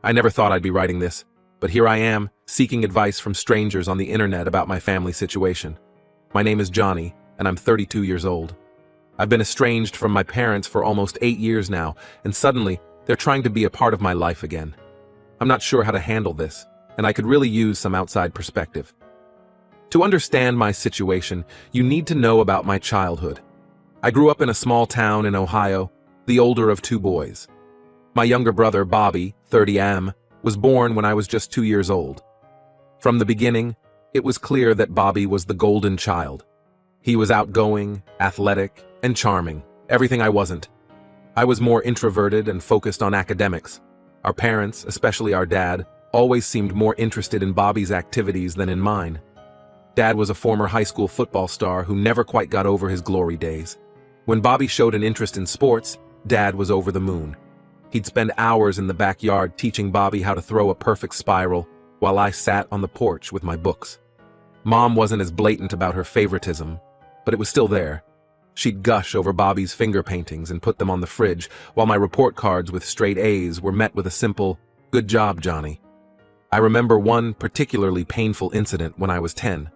I never thought I'd be writing this, but here I am, seeking advice from strangers on the internet about my family situation. My name is Johnny, and I'm 32 years old. I've been estranged from my parents for almost 8 years now, and suddenly, they're trying to be a part of my life again. I'm not sure how to handle this, and I could really use some outside perspective. To understand my situation, you need to know about my childhood. I grew up in a small town in Ohio, the older of 2 boys. My younger brother, Bobby, 30M, was born when I was just 2 years old. From the beginning, it was clear that Bobby was the golden child. He was outgoing, athletic, and charming, everything I wasn't. I was more introverted and focused on academics. Our parents, especially our dad, always seemed more interested in Bobby's activities than in mine. Dad was a former high school football star who never quite got over his glory days. When Bobby showed an interest in sports, Dad was over the moon. He'd spend hours in the backyard teaching Bobby how to throw a perfect spiral, while I sat on the porch with my books. Mom wasn't as blatant about her favoritism, but it was still there. She'd gush over Bobby's finger paintings and put them on the fridge, while my report cards with straight A's were met with a simple, "Good job, Johnny." I remember one particularly painful incident when I was 10.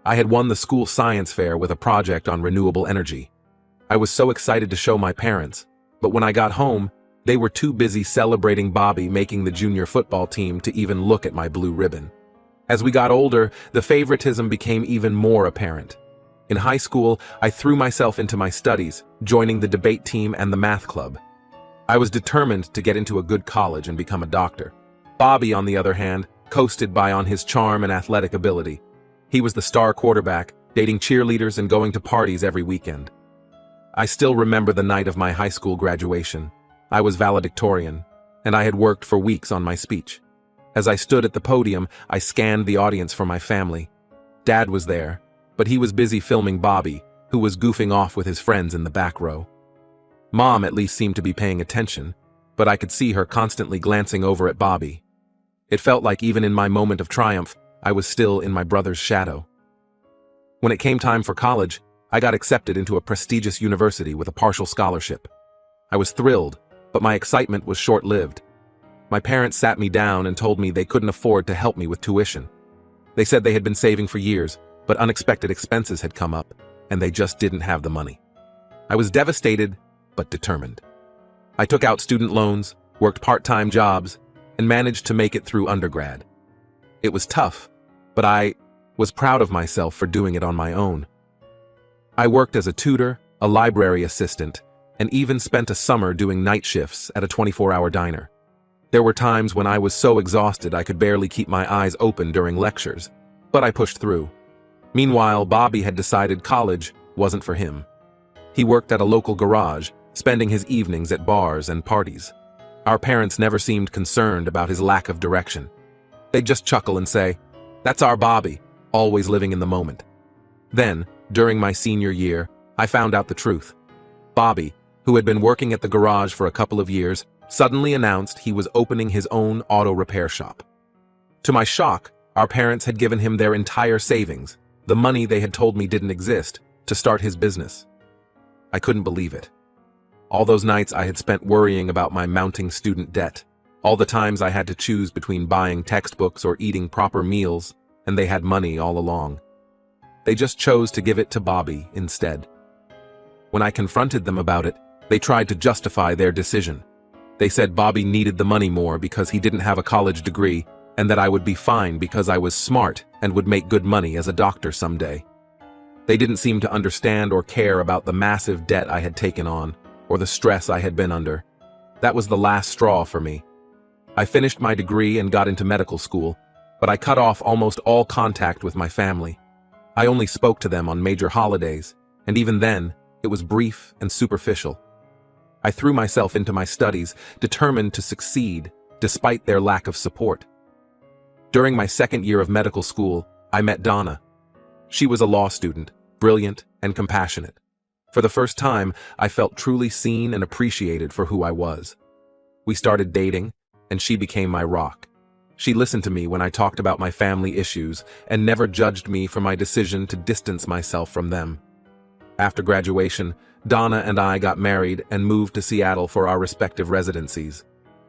I had won the school science fair with a project on renewable energy. I was so excited to show my parents, but when I got home, they were too busy celebrating Bobby making the junior football team to even look at my blue ribbon. As we got older, the favoritism became even more apparent. In high school, I threw myself into my studies, joining the debate team and the math club. I was determined to get into a good college and become a doctor. Bobby, on the other hand, coasted by on his charm and athletic ability. He was the star quarterback, dating cheerleaders and going to parties every weekend. I still remember the night of my high school graduation. I was valedictorian, and I had worked for weeks on my speech. As I stood at the podium, I scanned the audience for my family. Dad was there, but he was busy filming Bobby, who was goofing off with his friends in the back row. Mom at least seemed to be paying attention, but I could see her constantly glancing over at Bobby. It felt like even in my moment of triumph, I was still in my brother's shadow. When it came time for college, I got accepted into a prestigious university with a partial scholarship. I was thrilled, but my excitement was short-lived. My parents sat me down and told me they couldn't afford to help me with tuition. They said they had been saving for years, but unexpected expenses had come up, and they just didn't have the money. I was devastated, but determined. I took out student loans, worked part-time jobs, and managed to make it through undergrad. It was tough, but I was proud of myself for doing it on my own. I worked as a tutor, a library assistant, and even spent a summer doing night shifts at a 24-hour diner. There were times when I was so exhausted I could barely keep my eyes open during lectures, but I pushed through. Meanwhile, Bobby had decided college wasn't for him. He worked at a local garage, spending his evenings at bars and parties. Our parents never seemed concerned about his lack of direction. They'd just chuckle and say, "That's our Bobby, always living in the moment." Then, during my senior year, I found out the truth. Bobby, who had been working at the garage for a couple of years, suddenly announced he was opening his own auto repair shop. To my shock, our parents had given him their entire savings, the money they had told me didn't exist, to start his business. I couldn't believe it. All those nights I had spent worrying about my mounting student debt, all the times I had to choose between buying textbooks or eating proper meals, and they had money all along. They just chose to give it to Bobby instead. When I confronted them about it, they tried to justify their decision. They said Bobby needed the money more because he didn't have a college degree, and that I would be fine because I was smart and would make good money as a doctor someday. They didn't seem to understand or care about the massive debt I had taken on, or the stress I had been under. That was the last straw for me. I finished my degree and got into medical school, but I cut off almost all contact with my family. I only spoke to them on major holidays, and even then, it was brief and superficial. I threw myself into my studies, determined to succeed, despite their lack of support. During my second year of medical school, I met Donna. She was a law student, brilliant and compassionate. For the first time, I felt truly seen and appreciated for who I was. We started dating, and she became my rock. She listened to me when I talked about my family issues and never judged me for my decision to distance myself from them. After graduation, Donna and I got married and moved to Seattle for our respective residencies.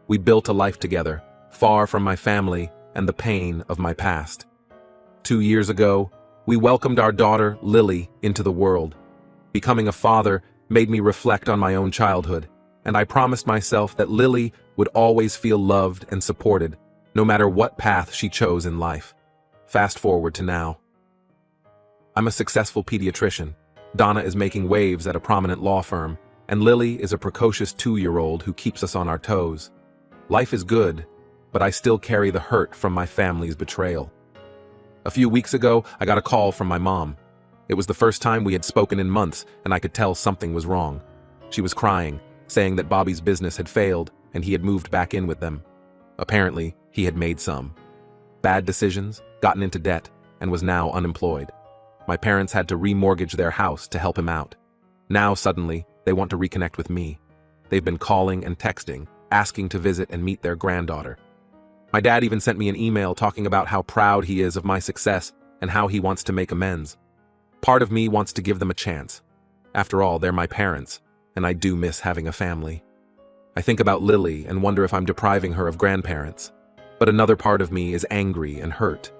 We built a life together, far from my family and the pain of my past. 2 years ago, we welcomed our daughter, Lily, into the world. Becoming a father made me reflect on my own childhood, and I promised myself that Lily would always feel loved and supported, no matter what path she chose in life. Fast forward to now. I'm a successful pediatrician. Donna is making waves at a prominent law firm, and Lily is a precocious 2-year-old who keeps us on our toes. Life is good, but I still carry the hurt from my family's betrayal. A few weeks ago, I got a call from my mom. It was the first time we had spoken in months, and I could tell something was wrong. She was crying, saying that Bobby's business had failed, and he had moved back in with them. Apparently, he had made some bad decisions, gotten into debt, and was now unemployed. My parents had to remortgage their house to help him out. Now, suddenly, they want to reconnect with me. They've been calling and texting, asking to visit and meet their granddaughter. My dad even sent me an email talking about how proud he is of my success and how he wants to make amends. Part of me wants to give them a chance. After all, they're my parents, and I do miss having a family. I think about Lily and wonder if I'm depriving her of grandparents. But another part of me is angry and hurt.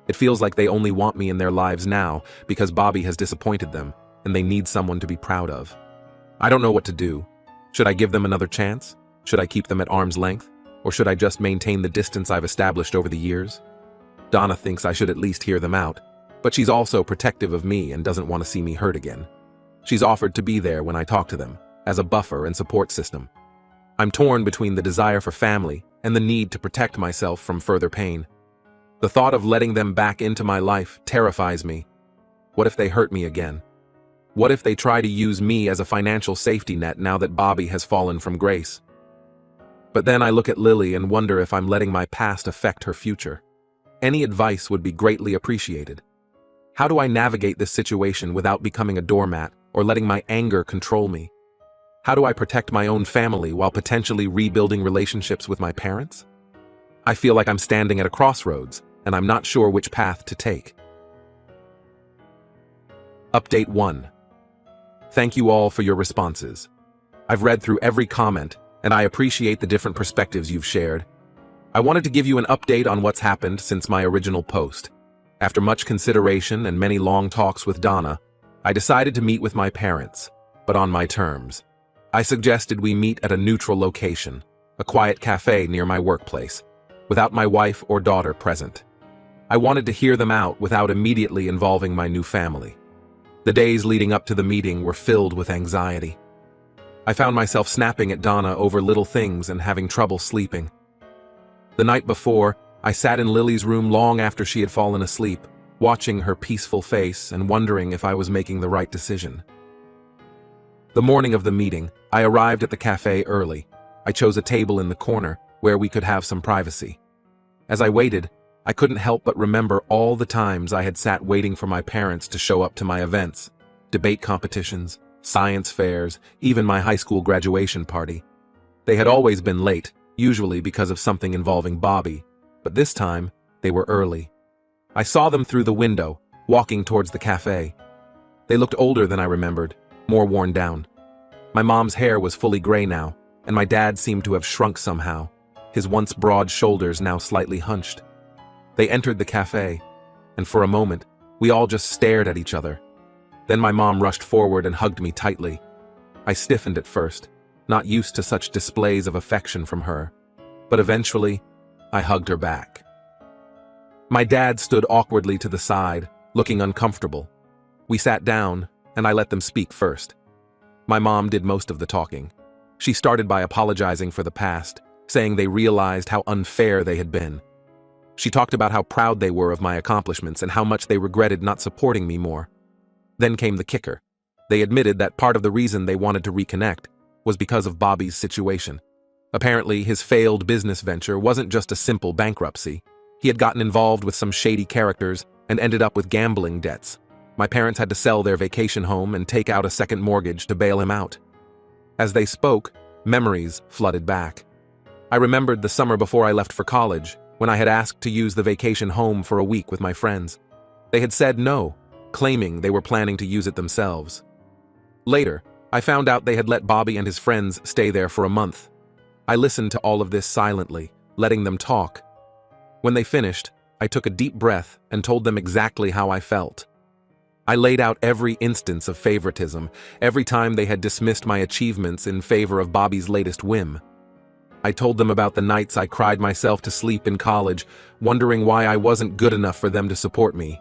It feels like they only want me in their lives now because Bobby has disappointed them, and they need someone to be proud of. I don't know what to do. Should I give them another chance? Should I keep them at arm's length? Or should I just maintain the distance I've established over the years? Donna thinks I should at least hear them out, but she's also protective of me and doesn't want to see me hurt again. She's offered to be there when I talk to them, as a buffer and support system. I'm torn between the desire for family and the need to protect myself from further pain. The thought of letting them back into my life terrifies me. What if they hurt me again? What if they try to use me as a financial safety net now that Bobby has fallen from grace? But then I look at Lily and wonder if I'm letting my past affect her future. Any advice would be greatly appreciated. How do I navigate this situation without becoming a doormat or letting my anger control me? How do I protect my own family while potentially rebuilding relationships with my parents? I feel like I'm standing at a crossroads, and I'm not sure which path to take. Update 1. Thank you all for your responses. I've read through every comment, and I appreciate the different perspectives you've shared. I wanted to give you an update on what's happened since my original post. After much consideration and many long talks with Donna, I decided to meet with my parents, but on my terms. I suggested we meet at a neutral location, a quiet cafe near my workplace, without my wife or daughter present. I wanted to hear them out without immediately involving my new family. The days leading up to the meeting were filled with anxiety. I found myself snapping at Donna over little things and having trouble sleeping. The night before, I sat in Lily's room long after she had fallen asleep, watching her peaceful face and wondering if I was making the right decision. The morning of the meeting, I arrived at the cafe early. I chose a table in the corner where we could have some privacy. As I waited, I couldn't help but remember all the times I had sat waiting for my parents to show up to my events, debate competitions, science fairs, even my high school graduation party. They had always been late, usually because of something involving Bobby, but this time, they were early. I saw them through the window, walking towards the cafe. They looked older than I remembered, more worn down. My mom's hair was fully gray now, and my dad seemed to have shrunk somehow, his once broad shoulders now slightly hunched. They entered the cafe, and for a moment, we all just stared at each other. Then my mom rushed forward and hugged me tightly. I stiffened at first, not used to such displays of affection from her, but eventually, I hugged her back. My dad stood awkwardly to the side, looking uncomfortable. We sat down, and I let them speak first. My mom did most of the talking. She started by apologizing for the past, saying they realized how unfair they had been. She talked about how proud they were of my accomplishments and how much they regretted not supporting me more. Then came the kicker. They admitted that part of the reason they wanted to reconnect was because of Bobby's situation. Apparently, his failed business venture wasn't just a simple bankruptcy. He had gotten involved with some shady characters and ended up with gambling debts. My parents had to sell their vacation home and take out a second mortgage to bail him out. As they spoke, memories flooded back. I remembered the summer before I left for college, when I had asked to use the vacation home for a week with my friends. They had said no, claiming they were planning to use it themselves. Later, I found out they had let Bobby and his friends stay there for a month. I listened to all of this silently, letting them talk. When they finished, I took a deep breath and told them exactly how I felt. I laid out every instance of favoritism, every time they had dismissed my achievements in favor of Bobby's latest whim. I told them about the nights I cried myself to sleep in college, wondering why I wasn't good enough for them to support me.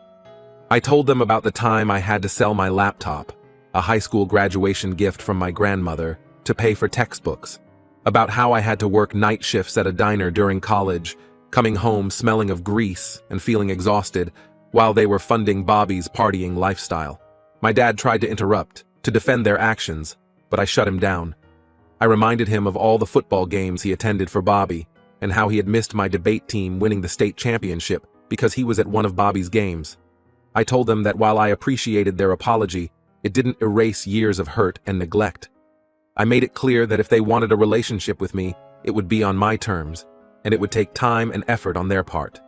I told them about the time I had to sell my laptop, a high school graduation gift from my grandmother, to pay for textbooks, about how I had to work night shifts at a diner during college, coming home smelling of grease and feeling exhausted, while they were funding Bobby's partying lifestyle. My dad tried to interrupt, to defend their actions, but I shut him down. I reminded him of all the football games he attended for Bobby, and how he had missed my debate team winning the state championship because he was at one of Bobby's games. I told them that while I appreciated their apology, it didn't erase years of hurt and neglect. I made it clear that if they wanted a relationship with me, it would be on my terms, and it would take time and effort on their part.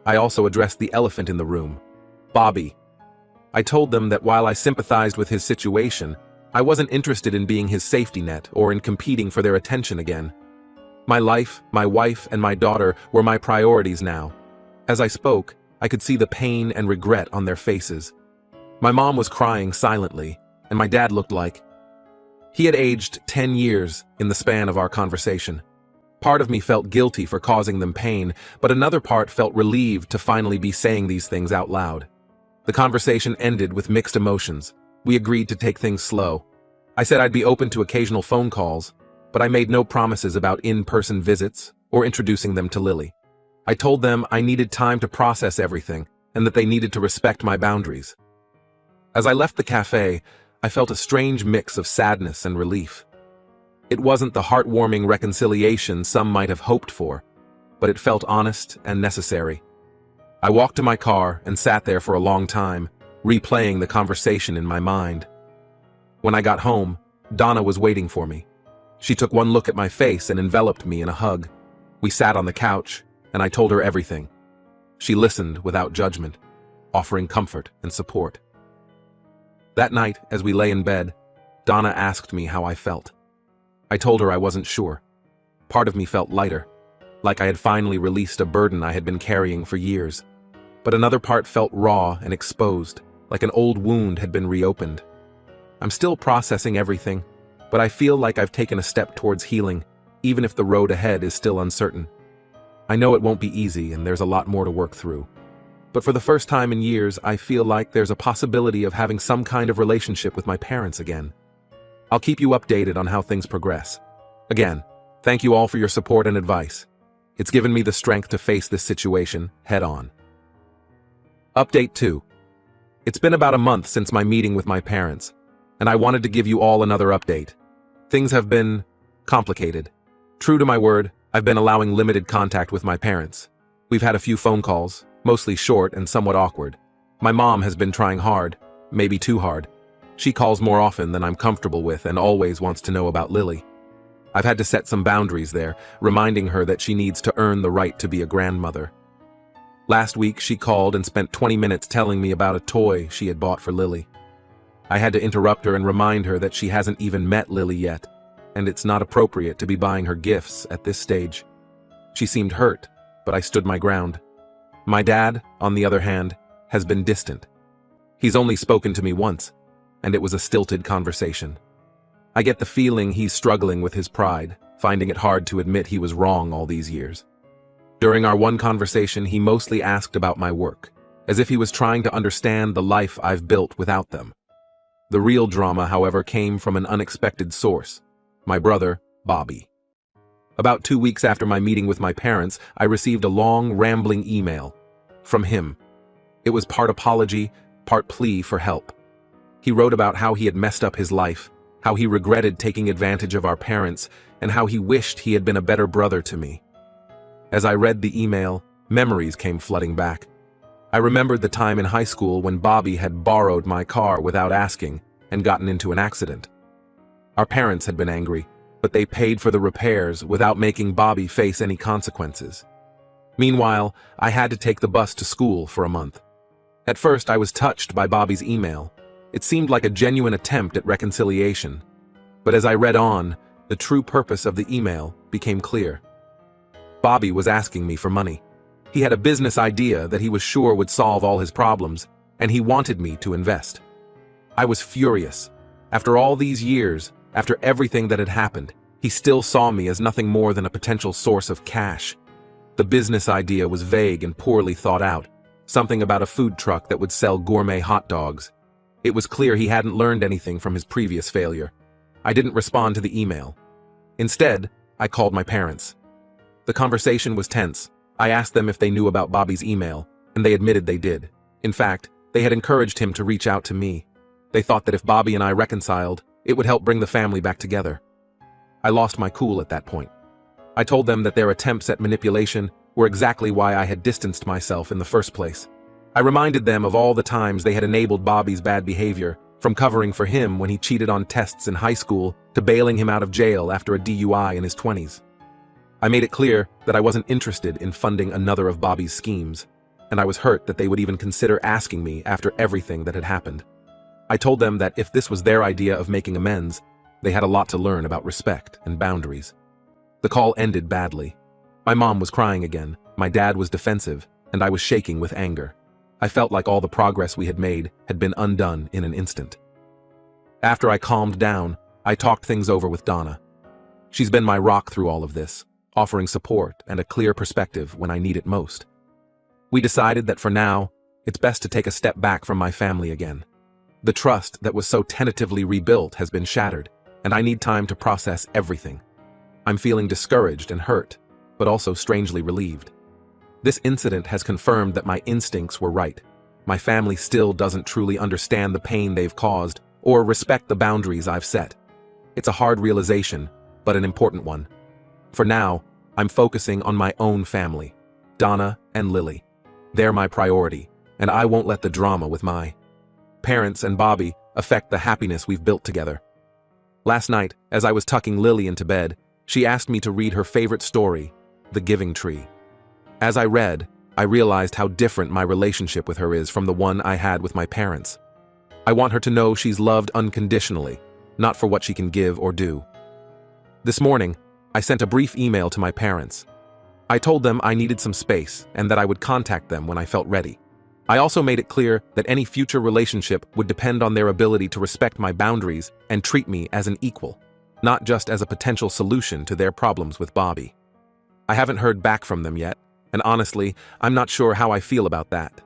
I also addressed the elephant in the room, Bobby. I told them that while I sympathized with his situation, I wasn't interested in being his safety net or in competing for their attention again. My life, my wife, and my daughter were my priorities now. As I spoke, I could see the pain and regret on their faces. My mom was crying silently, and my dad looked like he had aged 10 years in the span of our conversation. Part of me felt guilty for causing them pain, but another part felt relieved to finally be saying these things out loud. The conversation ended with mixed emotions. We agreed to take things slow. I said I'd be open to occasional phone calls, but I made no promises about in-person visits or introducing them to Lily. I told them I needed time to process everything and that they needed to respect my boundaries. As I left the cafe, I felt a strange mix of sadness and relief. It wasn't the heartwarming reconciliation some might have hoped for, but it felt honest and necessary. I walked to my car and sat there for a long time, replaying the conversation in my mind. When I got home, Donna was waiting for me. She took one look at my face and enveloped me in a hug. We sat on the couch, and I told her everything. She listened without judgment, offering comfort and support. That night, as we lay in bed, Donna asked me how I felt. I told her I wasn't sure. Part of me felt lighter, like I had finally released a burden I had been carrying for years. But another part felt raw and exposed, like an old wound had been reopened. I'm still processing everything, but I feel like I've taken a step towards healing, even if the road ahead is still uncertain. I know it won't be easy and there's a lot more to work through. But for the first time in years, I feel like there's a possibility of having some kind of relationship with my parents again. I'll keep you updated on how things progress. Again, thank you all for your support and advice. It's given me the strength to face this situation head on. Update 2. It's been about a month since my meeting with my parents, and I wanted to give you all another update. Things have been complicated. True to my word, I've been allowing limited contact with my parents. We've had a few phone calls, mostly short and somewhat awkward. My mom has been trying hard, maybe too hard. She calls more often than I'm comfortable with and always wants to know about Lily. I've had to set some boundaries there, reminding her that she needs to earn the right to be a grandmother. Last week, she called and spent 20 minutes telling me about a toy she had bought for Lily. I had to interrupt her and remind her that she hasn't even met Lily yet, and it's not appropriate to be buying her gifts at this stage. She seemed hurt, but I stood my ground. My dad, on the other hand, has been distant. He's only spoken to me once, and it was a stilted conversation. I get the feeling he's struggling with his pride, finding it hard to admit he was wrong all these years. During our one conversation, he mostly asked about my work, as if he was trying to understand the life I've built without them. The real drama, however, came from an unexpected source, my brother, Bobby. About 2 weeks after my meeting with my parents, I received a long, rambling email from him. It was part apology, part plea for help. He wrote about how he had messed up his life, how he regretted taking advantage of our parents, and how he wished he had been a better brother to me. As I read the email, memories came flooding back. I remembered the time in high school when Bobby had borrowed my car without asking and gotten into an accident. Our parents had been angry, but they paid for the repairs without making Bobby face any consequences. Meanwhile, I had to take the bus to school for a month. At first, I was touched by Bobby's email. It seemed like a genuine attempt at reconciliation. But as I read on, the true purpose of the email became clear. Bobby was asking me for money. He had a business idea that he was sure would solve all his problems, and he wanted me to invest. I was furious. After all these years, after everything that had happened, he still saw me as nothing more than a potential source of cash. The business idea was vague and poorly thought out, something about a food truck that would sell gourmet hot dogs. It was clear he hadn't learned anything from his previous failure. I didn't respond to the email. Instead, I called my parents. The conversation was tense. I asked them if they knew about Bobby's email, and they admitted they did. In fact, they had encouraged him to reach out to me. They thought that if Bobby and I reconciled, it would help bring the family back together. I lost my cool at that point. I told them that their attempts at manipulation were exactly why I had distanced myself in the first place. I reminded them of all the times they had enabled Bobby's bad behavior, from covering for him when he cheated on tests in high school to bailing him out of jail after a DUI in his 20s. I made it clear that I wasn't interested in funding another of Bobby's schemes, and I was hurt that they would even consider asking me after everything that had happened. I told them that if this was their idea of making amends, they had a lot to learn about respect and boundaries. The call ended badly. My mom was crying again, my dad was defensive, and I was shaking with anger. I felt like all the progress we had made had been undone in an instant. After I calmed down, I talked things over with Donna. She's been my rock through all of this, offering support and a clear perspective when I need it most. We decided that for now, it's best to take a step back from my family again. The trust that was so tentatively rebuilt has been shattered, and I need time to process everything. I'm feeling discouraged and hurt, but also strangely relieved. This incident has confirmed that my instincts were right. My family still doesn't truly understand the pain they've caused or respect the boundaries I've set. It's a hard realization, but an important one. For now, I'm focusing on my own family, Donna and Lily. They're my priority, and I won't let the drama with my parents and Bobby affect the happiness we've built together. Last night, as I was tucking Lily into bed, she asked me to read her favorite story, The Giving Tree. As I read, I realized how different my relationship with her is from the one I had with my parents. I want her to know she's loved unconditionally, not for what she can give or do. This morning, I sent a brief email to my parents. I told them I needed some space and that I would contact them when I felt ready. I also made it clear that any future relationship would depend on their ability to respect my boundaries and treat me as an equal, not just as a potential solution to their problems with Bobby. I haven't heard back from them yet, and honestly, I'm not sure how I feel about that.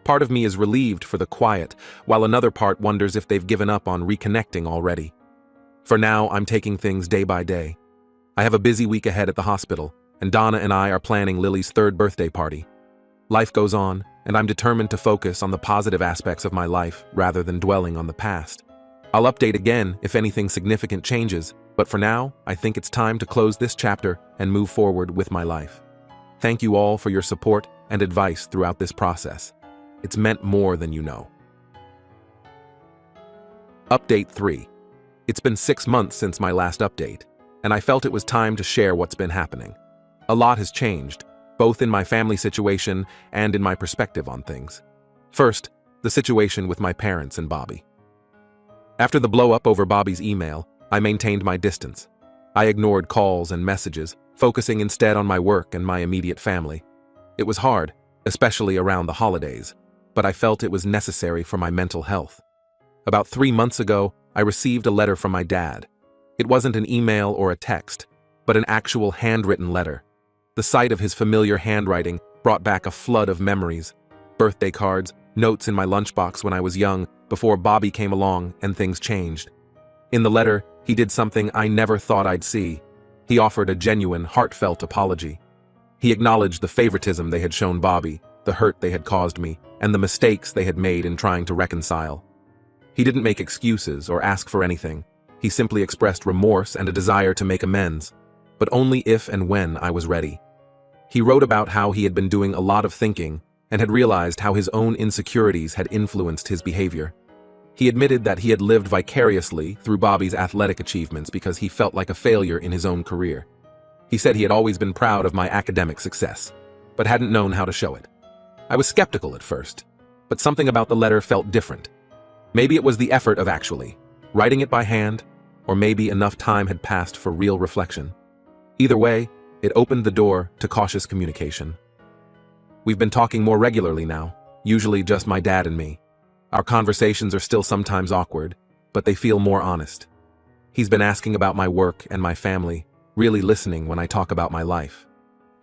Part of me is relieved for the quiet, while another part wonders if they've given up on reconnecting already. For now, I'm taking things day by day. I have a busy week ahead at the hospital, and Donna and I are planning Lily's 3rd birthday party. Life goes on, and I'm determined to focus on the positive aspects of my life rather than dwelling on the past. I'll update again if anything significant changes, but for now, I think it's time to close this chapter and move forward with my life. Thank you all for your support and advice throughout this process. It's meant more than you know. Update 3. It's been 6 months since my last update, and I felt it was time to share what's been happening. A lot has changed, both in my family situation and in my perspective on things. First, the situation with my parents and Bobby. After the blow-up over Bobby's email, I maintained my distance. I ignored calls and messages, focusing instead on my work and my immediate family. It was hard, especially around the holidays, but I felt it was necessary for my mental health. About 3 months ago, I received a letter from my dad. It wasn't an email or a text, but an actual handwritten letter. The sight of his familiar handwriting brought back a flood of memories. Birthday cards, notes in my lunchbox when I was young, before Bobby came along and things changed. In the letter, he did something I never thought I'd see. He offered a genuine, heartfelt apology. He acknowledged the favoritism they had shown Bobby, the hurt they had caused me, and the mistakes they had made in trying to reconcile. He didn't make excuses or ask for anything. He simply expressed remorse and a desire to make amends, but only if and when I was ready. He wrote about how he had been doing a lot of thinking and had realized how his own insecurities had influenced his behavior. He admitted that he had lived vicariously through Bobby's athletic achievements because he felt like a failure in his own career. He said he had always been proud of my academic success, but hadn't known how to show it. I was skeptical at first, but something about the letter felt different. Maybe it was the effort of actually writing it by hand, or maybe enough time had passed for real reflection. Either way, It opened the door to cautious communication. We've been talking more regularly now, usually just my dad and me. Our conversations are still sometimes awkward, but they feel more honest. He's been asking about my work and my family, really listening when I talk about my life.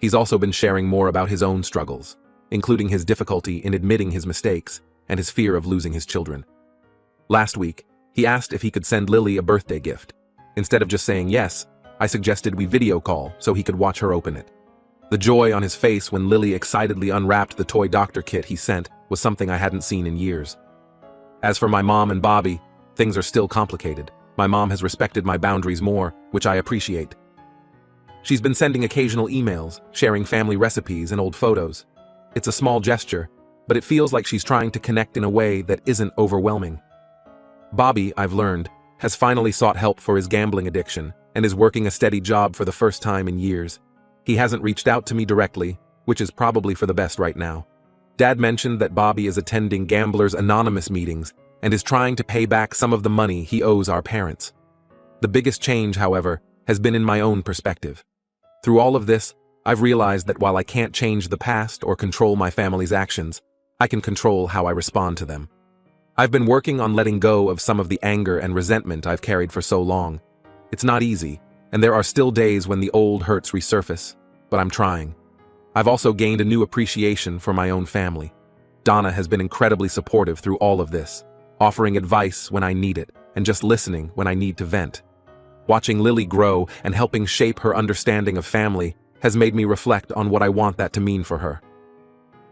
He's also been sharing more about his own struggles, including his difficulty in admitting his mistakes and his fear of losing his children. Last week, he asked if he could send Lily a birthday gift. Instead of just saying yes, I suggested we video call so he could watch her open it. The joy on his face when Lily excitedly unwrapped the toy doctor kit he sent was something I hadn't seen in years. As for my mom and Bobby, things are still complicated. My mom has respected my boundaries more, which I appreciate. She's been sending occasional emails, sharing family recipes and old photos. It's a small gesture, but it feels like she's trying to connect in a way that isn't overwhelming. Bobby, I've learned, has finally sought help for his gambling addiction and is working a steady job for the first time in years. He hasn't reached out to me directly, which is probably for the best right now. Dad mentioned that Bobby is attending Gamblers Anonymous meetings and is trying to pay back some of the money he owes our parents. The biggest change, however, has been in my own perspective. Through all of this, I've realized that while I can't change the past or control my family's actions, I can control how I respond to them. I've been working on letting go of some of the anger and resentment I've carried for so long. It's not easy, and there are still days when the old hurts resurface, but I'm trying. I've also gained a new appreciation for my own family. Donna has been incredibly supportive through all of this, offering advice when I need it, and just listening when I need to vent. Watching Lily grow and helping shape her understanding of family has made me reflect on what I want that to mean for her.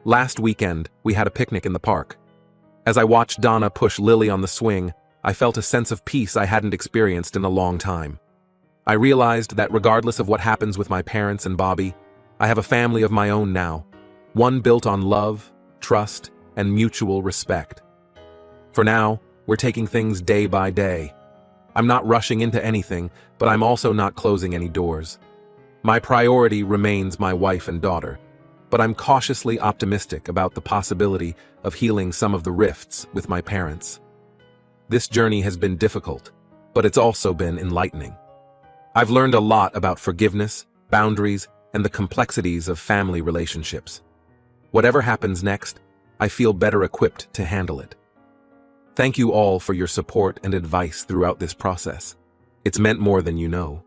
Last weekend, we had a picnic in the park. As I watched Donna push Lily on the swing, I felt a sense of peace I hadn't experienced in a long time. I realized that regardless of what happens with my parents and Bobby, I have a family of my own now, one built on love, trust, and mutual respect. For now, we're taking things day by day. I'm not rushing into anything, but I'm also not closing any doors. My priority remains my wife and daughter, but I'm cautiously optimistic about the possibility of healing some of the rifts with my parents. This journey has been difficult, but it's also been enlightening. I've learned a lot about forgiveness, boundaries, and the complexities of family relationships. Whatever happens next, I feel better equipped to handle it. Thank you all for your support and advice throughout this process. It's meant more than you know.